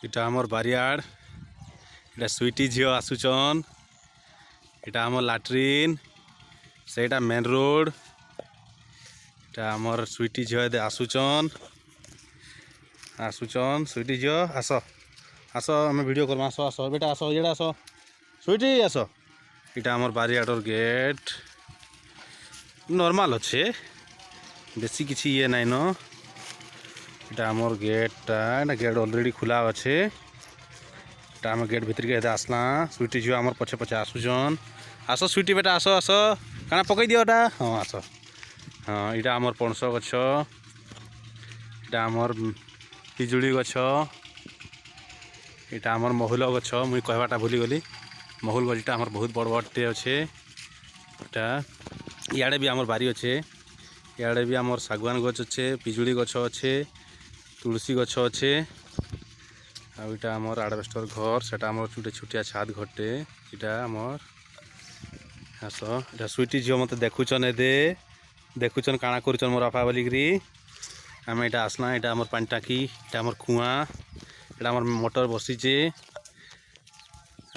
इटा आमर बारियाड़ इटा स्वीटी झील आसुचन इटा आमर लाट्रिन सेटा मेन रोड इटा आमर स्वीटी झील आसुचन आसुचन स्वीटी झील आस आस आम वीडियो करमा आस आस बेटा आस ये आस स्वीटी आस इटा आमर बारियाडर गेट नॉर्मल अच्छे बेसी किसी ये नाइन इटा आमर गेटा गेट ऑलरेडी खुला अच्छे इटा आम गेट भितर के आसला स्वीटी झील आमर पछे पछे आसुचन आस स्वीटी बेटा आस आस काना पकई दियोटा हाँ आस हाँ इटा आमर पणस गछ इटा आमर पिजुड़ी गछ इटा आमर महुल गछ मुई कहवाटा भूली गली महुल गछटा आमर बहुत बड़ बड़टे अच्छे इटा इे भी आमर बारी अच्छे इे भी आमर सागवान गछ अच्छे पिजुड़ी गछ अच्छे तुलसी गछ अच्छे आईटा आमर आडबेस्टर घर सेटा आमर छोटे छोटिया छात घरटे इटा आमर आस इटा स्वीटी झील मत देखुचन एदे देखुचन काଣା करुचन मोर बापा बोलिकी आम इटा आसला इटा आमर पानी टाकी इटा आमर कुआ इटा आमर मोटर बसीचे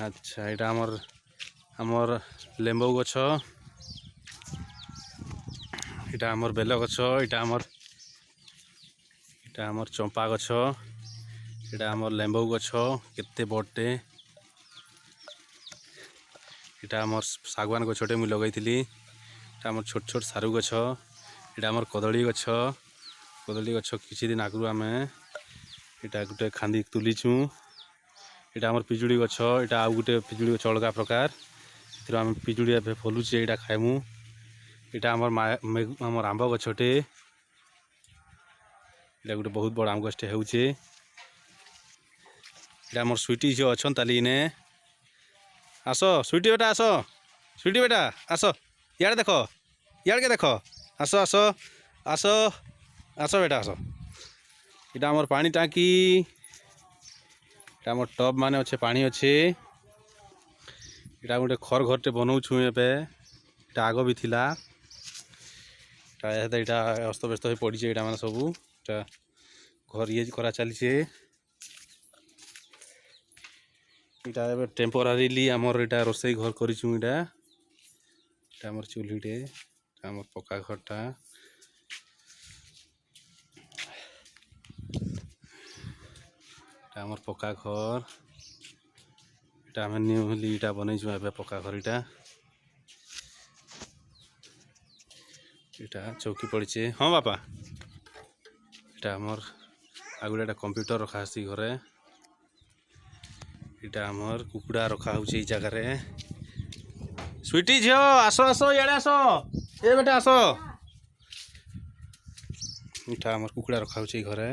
अच्छा इटा आमर आमर लेंबू गछ इटा आमर बेल गछ इटा आमर चंपा गछ इटा आमर लेंबू गछ केते बड़टे इटा आमर सागवान गछटे मुई लगैथिली इटा आमर छोट छोट सारू गछ इटा आमर कदली गछ किछि दिन आगु आमे इटा गुटे खांदी तुलीचु इटा आमर पिजुड़ी गछ इटा आउ गुटे पिजुड़ी गछ अलगा प्रकार इथरो आम पिजुड़ी एबे फलुचे इटा खाइमु इटा आमर आंब गछटे इटा गुटे बहुत बड़ आम गछटे हेउचे इटा आमर स्वीटी झील अछन ताली इने आस स्वीटी बेटा आस स्वीटी बेटा आस इे देख इे देख आस आस आस आस बेटा आस इटा आमर पानी टाकी इटा आमर टब माने अच्छे पानी अच्छे इटा गोटे खर घरटे बनाऊँ एबे इटा आग भी थिला इटा अस्त व्यस्त हो पड़ी इटा माने सबू इटा घर ये करा चलीचे इटा एबे टेम्पोरारीली आमर इटा रोसई घर करिछु इटा आमर चूल्हीटे आमर पक्का घरटा आमर पक्का घर इटा आम न्यूली इटा बनईछु एबे पक्का घर इटा चौकी पड़ीचे हाँ बापा इटा आमर आगुड़ा इटा कंप्यूटर रखा आसी घरे इटा आमर कुकुड़ा रखा होची जगह रे स्वीटी झील आस आस इे आस ए बेटा आस इटा आमर कुकुड़ा रखा होची घरे।